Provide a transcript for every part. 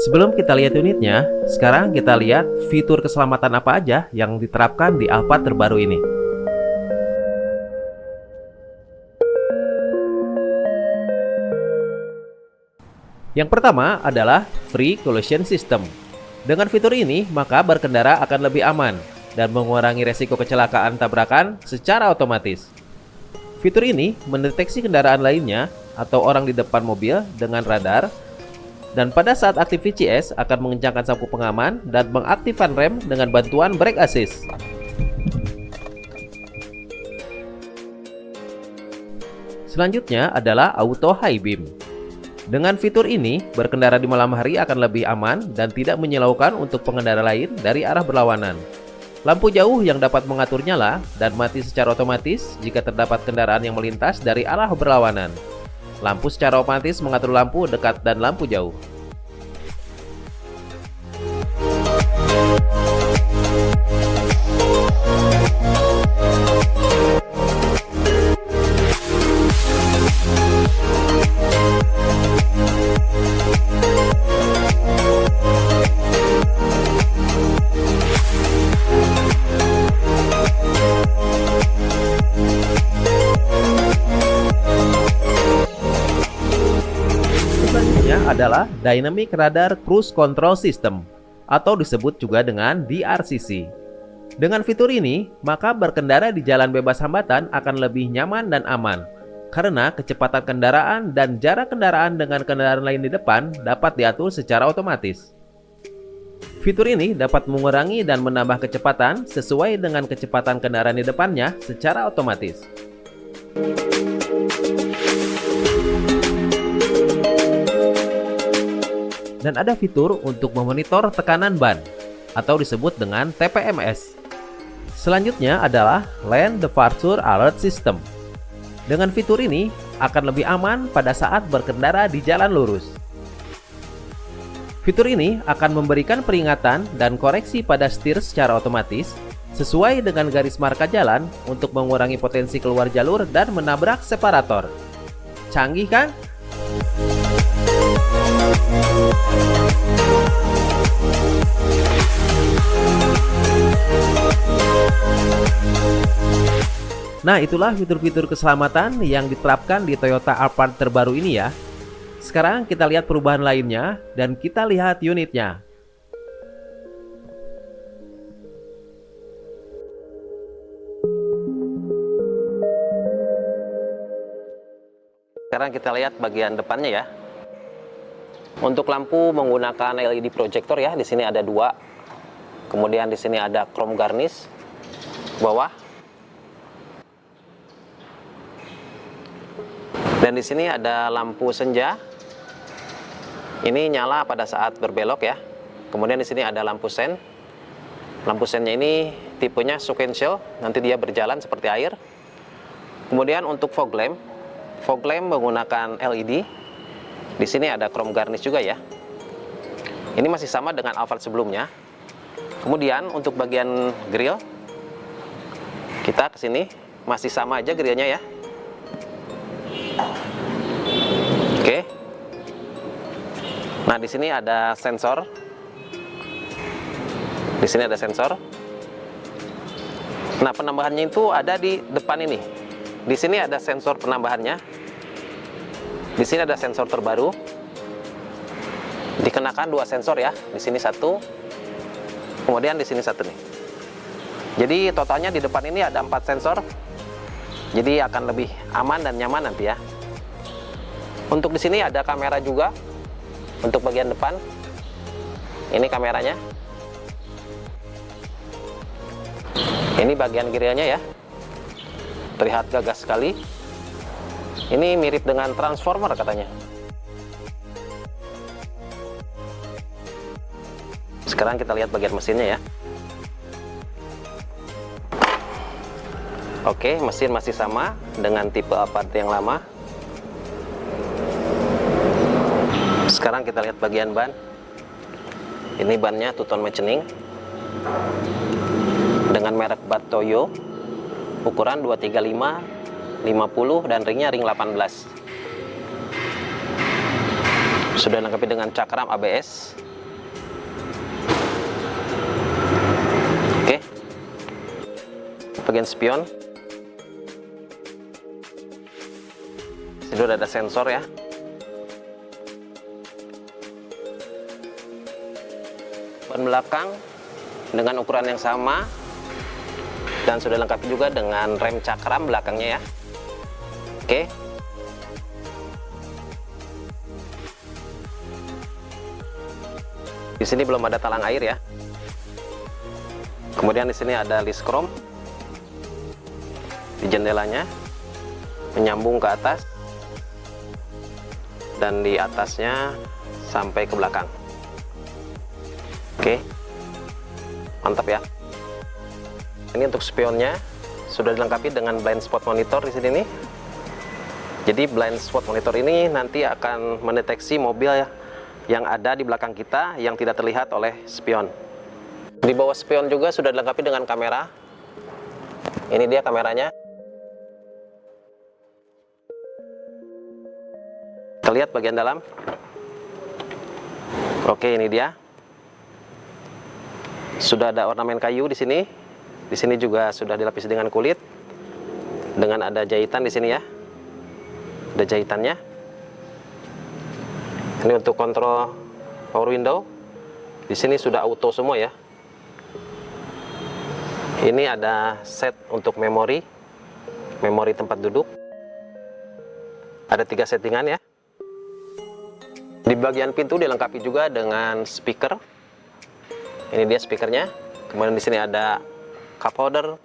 Sebelum kita lihat unitnya, sekarang kita lihat fitur keselamatan apa aja yang diterapkan di Alphard terbaru ini. Yang pertama adalah Free Collision System. Dengan fitur ini, maka berkendara akan lebih aman dan mengurangi resiko kecelakaan tabrakan secara otomatis. Fitur ini mendeteksi kendaraan lainnya atau orang di depan mobil dengan radar, dan pada saat aktif VCS akan mengencangkan sapu pengaman dan mengaktifkan rem dengan bantuan brake assist. Selanjutnya adalah Auto High Beam. Dengan fitur ini, berkendara di malam hari akan lebih aman dan tidak menyilaukan untuk pengendara lain dari arah berlawanan. Lampu jauh yang dapat mengatur nyala dan mati secara otomatis jika terdapat kendaraan yang melintas dari arah berlawanan. Lampu secara otomatis mengatur lampu dekat dan lampu jauh. Adalah Dynamic Radar Cruise Control System atau disebut juga dengan DRCC. Dengan fitur ini, maka berkendara di jalan bebas hambatan akan lebih nyaman dan aman karena kecepatan kendaraan dan jarak kendaraan dengan kendaraan lain di depan dapat diatur secara otomatis. Fitur ini dapat mengurangi dan menambah kecepatan sesuai dengan kecepatan kendaraan di depannya secara otomatis. Dan ada fitur untuk memonitor tekanan ban atau disebut dengan TPMS. Selanjutnya adalah Lane Departure Alert System. Dengan fitur ini akan lebih aman pada saat berkendara di jalan lurus. Fitur ini akan memberikan peringatan dan koreksi pada setir secara otomatis sesuai dengan garis marka jalan untuk mengurangi potensi keluar jalur dan menabrak separator. Canggih kan? Nah, itulah fitur-fitur keselamatan yang diterapkan di Toyota Alphard terbaru ini ya. Sekarang kita lihat perubahan lainnya dan kita lihat unitnya. Sekarang kita lihat bagian depannya ya. Untuk lampu menggunakan LED projector ya. Di sini ada dua. Kemudian di sini ada chrome garnish bawah. Dan di sini ada lampu senja. Ini nyala pada saat berbelok ya. Kemudian di sini ada lampu sen. Lampu sennya ini tipenya sequential, nanti dia berjalan seperti air. Kemudian untuk fog lamp menggunakan LED. Di sini ada chrome garnish juga ya. Ini masih sama dengan Alphard sebelumnya. Kemudian untuk bagian grill, kita ke sini masih sama aja grillnya ya. Oke. Nah, di sini ada sensor. Di sini ada sensor. Nah, penambahannya itu ada di depan ini. Di sini ada sensor penambahannya. Di sini ada sensor terbaru. Dikenakan dua sensor ya. Di sini satu. Kemudian di sini satu nih. Jadi totalnya di depan ini ada 4 sensor. Jadi akan lebih aman dan nyaman nanti ya. Untuk di sini ada kamera juga. Untuk bagian depan. Ini kameranya. Ini bagian grillnya ya. Terlihat gagah sekali. Ini mirip dengan transformer katanya. Sekarang kita lihat bagian mesinnya ya. Oke, mesin masih sama dengan tipe Alphard yang lama. Sekarang kita lihat bagian ban. Ini bannya two-tone machining dengan merek bat Toyo, ukuran 235 50 dan ringnya ring 18. Sudah dilengkapi dengan cakram ABS bagian spion. Sini udah ada sensor ya. Ban belakang dengan ukuran yang sama dan sudah lengkap juga dengan rem cakram belakangnya ya. Oke. Di sini belum ada talang air ya. Kemudian di sini ada list chrome di jendelanya, menyambung ke atas dan di atasnya sampai ke belakang. Oke, mantap ya. Ini untuk spionnya sudah dilengkapi dengan blind spot monitor di sini nih. Jadi blind spot monitor ini nanti akan mendeteksi mobil ya yang ada di belakang kita yang tidak terlihat oleh spion. Di bawah spion juga sudah dilengkapi dengan kamera. Ini dia kameranya. Kita lihat bagian dalam. Oke, ini dia. Sudah ada ornamen kayu di sini. Di sini juga sudah dilapisi dengan kulit. Dengan ada jahitan di sini ya. Ada jahitannya. Ini untuk kontrol power window. Di sini sudah auto semua ya. Ini ada set untuk memori tempat duduk. Ada 3 settingan ya. Di bagian pintu dilengkapi juga dengan speaker. Ini dia speakernya. Kemudian di sini ada cup holder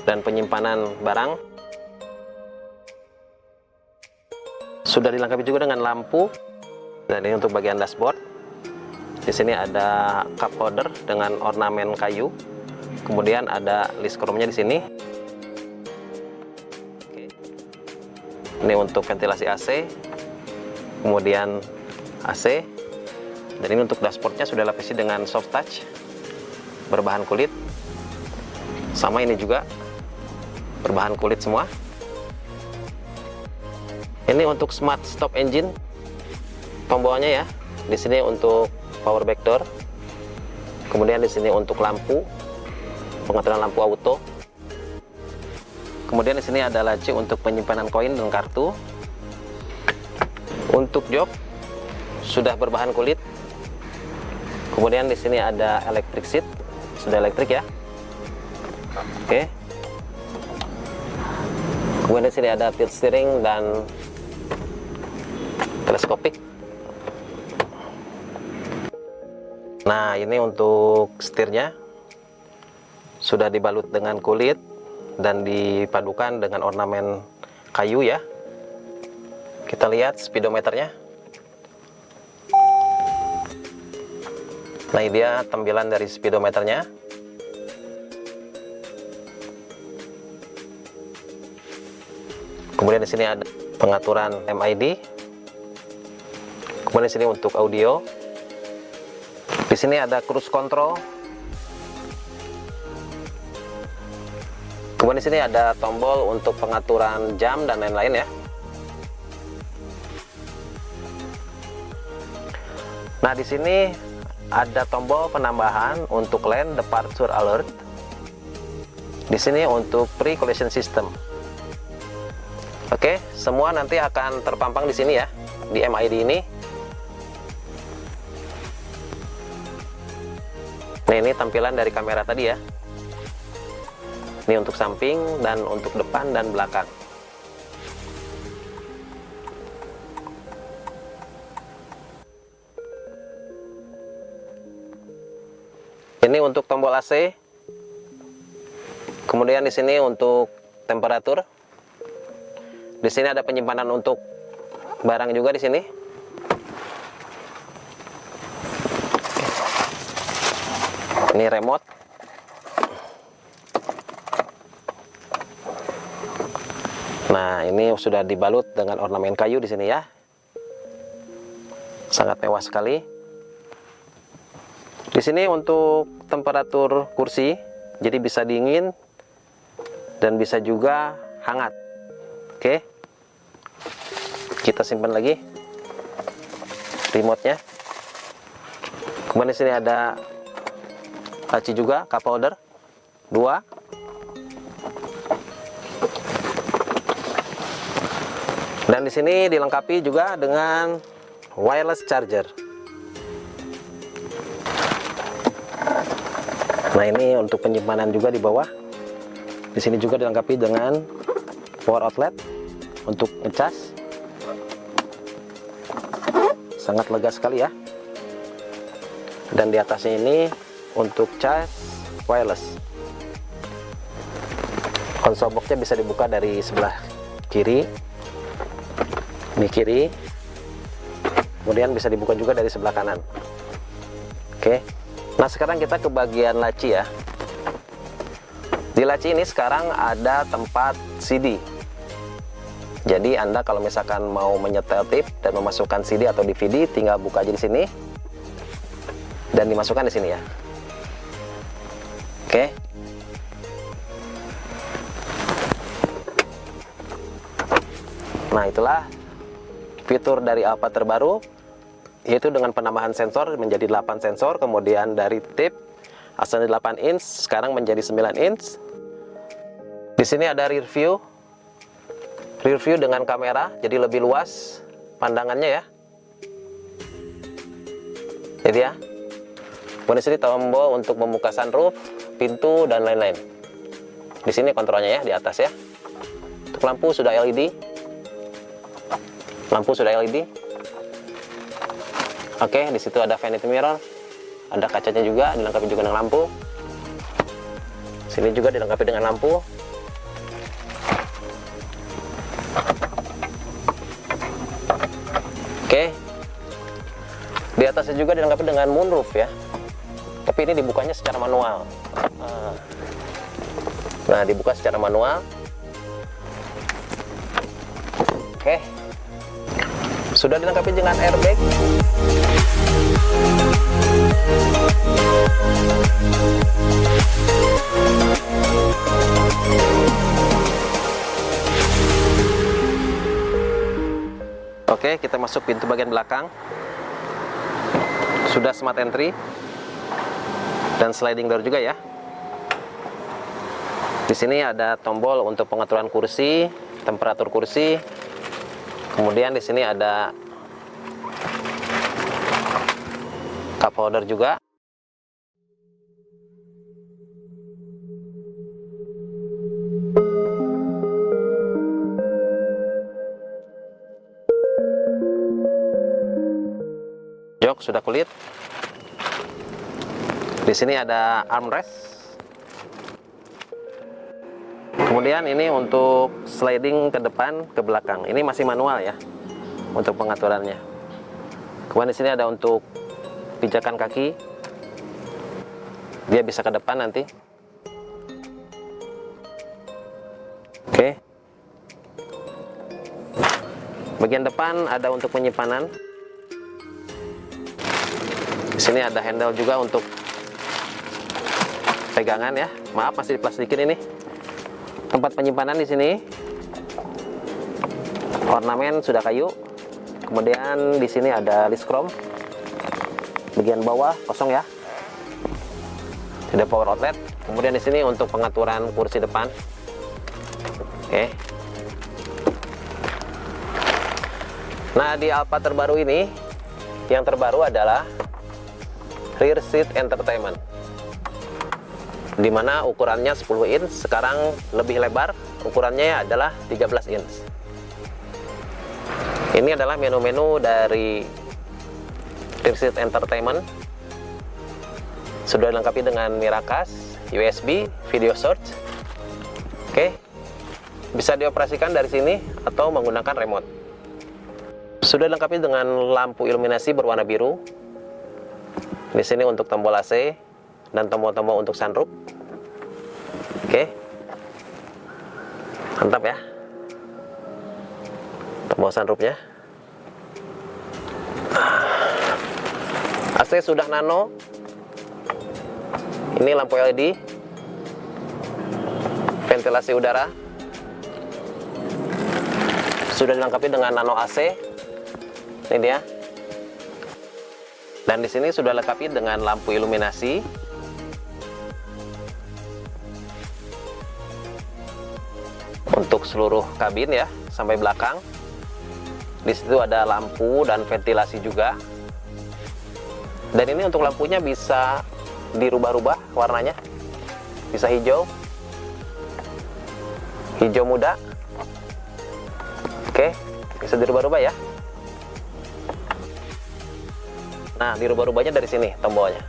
dan penyimpanan barang. Sudah dilengkapi juga dengan lampu. Dan ini untuk bagian dashboard. Di sini ada cup holder dengan ornamen kayu. Kemudian ada list chrome-nya di sini. Oke. Ini untuk ventilasi AC. Kemudian AC. Dan ini untuk dashboardnya sudah dilapisi dengan soft touch berbahan kulit. Sama ini juga berbahan kulit semua. Ini untuk smart stop engine. Tombolnya ya. Di sini untuk power back door. Kemudian di sini untuk lampu, pengaturan lampu auto. Kemudian di sini ada laci untuk penyimpanan koin dan kartu. Untuk jok sudah berbahan kulit. Kemudian di sini ada electric seat, sudah elektrik ya. Oke. Kemudian di sini ada tilt steering dan teleskopik. Nah, ini untuk setirnya sudah dibalut dengan kulit dan dipadukan dengan ornamen kayu ya. Kita lihat speedometernya. Nah, ini dia tampilan dari speedometernya. Kemudian di sini ada pengaturan MID. Kemudian di sini untuk audio. Di sini ada cruise control. Kemudian di sini ada tombol untuk pengaturan jam dan lain-lain ya. Nah, di sini ada tombol penambahan untuk lane departure alert. Di sini untuk pre-collision system. Oke, semua nanti akan terpampang di sini ya, di MID ini. Nah, ini tampilan dari kamera tadi ya. Ini untuk samping dan untuk depan dan belakang. Ini untuk tombol AC. Kemudian di sini untuk temperatur. Di sini ada penyimpanan untuk barang juga di sini. Ini remote. Nah, ini sudah dibalut dengan ornamen kayu di sini ya. Sangat mewah sekali. Di sini untuk temperatur kursi, jadi bisa dingin dan bisa juga hangat. Oke. Kita simpan lagi remote-nya. Kemudian di sini ada laci juga, cup holder 2. Dan di sini dilengkapi juga dengan wireless charger. Nah, ini untuk penyimpanan juga di bawah. Di sini juga dilengkapi dengan power outlet untuk ngecas. Sangat lega sekali ya. Dan di atasnya ini untuk cas wireless. Konsol boxnya bisa dibuka dari sebelah kiri. Ini kiri. Kemudian bisa dibuka juga dari sebelah kanan. Oke. Nah, sekarang kita ke bagian laci ya. Di laci ini sekarang ada tempat CD. Jadi Anda kalau misalkan mau menyetel tape dan memasukkan CD atau DVD, tinggal buka aja di sini dan dimasukkan di sini ya. Oke. Nah, itulah fitur dari Alphard terbaru, yaitu dengan penambahan sensor menjadi 8 sensor, kemudian dari tape asalnya 8 inch sekarang menjadi 9 inch. Di sini ada rear view dengan kamera, jadi lebih luas pandangannya ya. Jadi ya. Kemudian di sini tombol untuk membuka sunroof, pintu dan lain-lain. Di sini kontrolnya ya di atas ya. Untuk lampu sudah LED. Lampu sudah LED. Oke, di situ ada vanity mirror, ada kacanya juga, dilengkapi juga dengan lampu. Sini juga dilengkapi dengan lampu. Oke, di atasnya juga dilengkapi dengan moonroof ya. Tapi ini dibukanya secara manual. Nah, dibuka secara manual. Oke, sudah dilengkapi dengan airbag. Oke, kita masuk pintu bagian belakang. Sudah smart entry dan sliding door juga ya. Di sini ada tombol untuk pengaturan kursi, temperatur kursi. Kemudian di sini ada cup holder juga. Jok sudah kulit. Di sini ada armrest. Kemudian ini untuk sliding ke depan, ke belakang. Ini masih manual ya untuk pengaturannya. Kemudian di sini ada untuk pijakan kaki. Dia bisa ke depan nanti. Oke. Bagian depan ada untuk penyimpanan. Di sini ada handle juga untuk pegangan ya. Maaf masih diplastikin ini. Tempat penyimpanan di sini. Ornamen sudah kayu. Kemudian di sini ada list chrome. Bagian bawah kosong ya. Tidak power outlet. Kemudian di sini untuk pengaturan kursi depan. Oke. Nah, di Alphard terbaru ini yang terbaru adalah rear seat entertainment, dimana ukurannya 10 inch, sekarang lebih lebar, ukurannya adalah 13 inch. Ini adalah menu-menu dari rear seat entertainment. Sudah dilengkapi dengan Miracast, USB, video search. Oke, bisa dioperasikan dari sini atau menggunakan remote. Sudah dilengkapi dengan lampu iluminasi berwarna biru. Di sini untuk tombol AC dan tombol-tombol untuk sunroof. Oke. Mantap ya. Tombol sunroofnya. AC sudah nano. Ini lampu LED. Ventilasi udara. Sudah dilengkapi dengan nano AC. Ini dia. Dan di sini sudah lengkapi dengan lampu iluminasi. Untuk seluruh kabin ya, sampai belakang. Di situ ada lampu dan ventilasi juga. Dan ini untuk lampunya bisa dirubah-rubah warnanya. Bisa hijau, hijau muda. Oke, bisa dirubah-rubah ya. Nah, dirubah-rubahnya dari sini tombolnya.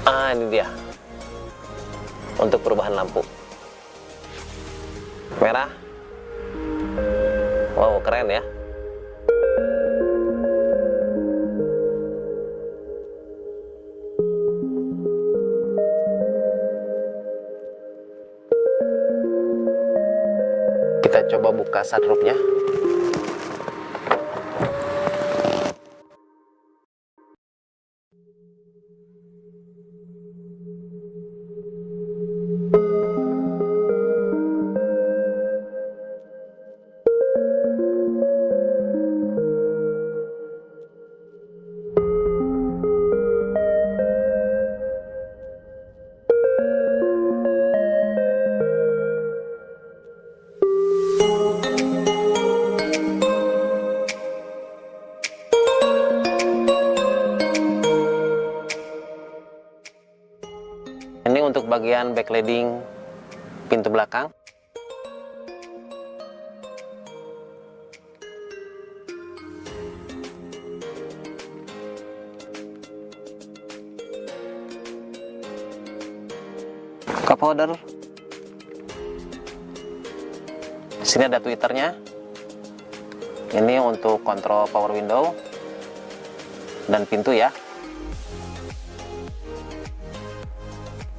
Ah, ini dia. Untuk perubahan lampu. Merah. Wow, keren ya. Kita coba buka sunroofnya. Ini untuk bagian backlighting pintu belakang. Cup holder. Sini ada tweeternya. Ini untuk kontrol power window dan pintu ya.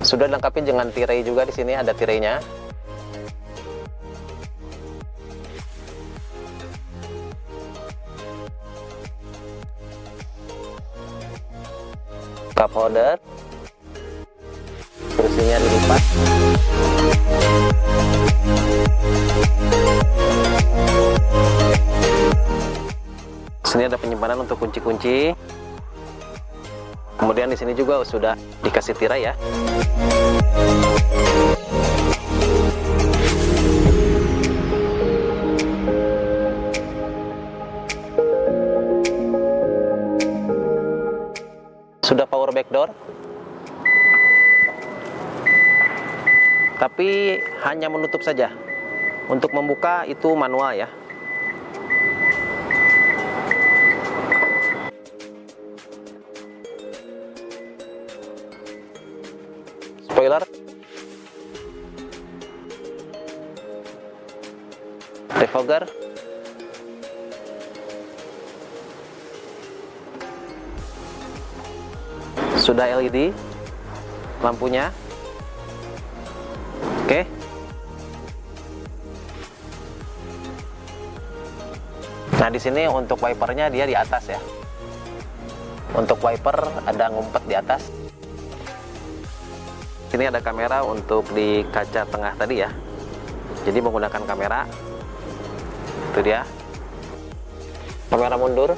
Sudah dilengkapi dengan tirai juga, di sini ada tirainya. Cup holder. Kursinya dilipat. Sini ada penyimpanan untuk kunci-kunci. Kemudian di sini juga sudah dikasih tirai ya. Sudah power back door. Tapi hanya menutup saja. Untuk membuka itu manual ya. Spoiler, defogger, sudah LED lampunya. Oke. Nah, di sini untuk wipernya dia di atas ya. Untuk wiper ada ngumpet di atas. Ini ada kamera untuk di kaca tengah tadi ya. Jadi menggunakan kamera. Itu dia. Kamera mundur.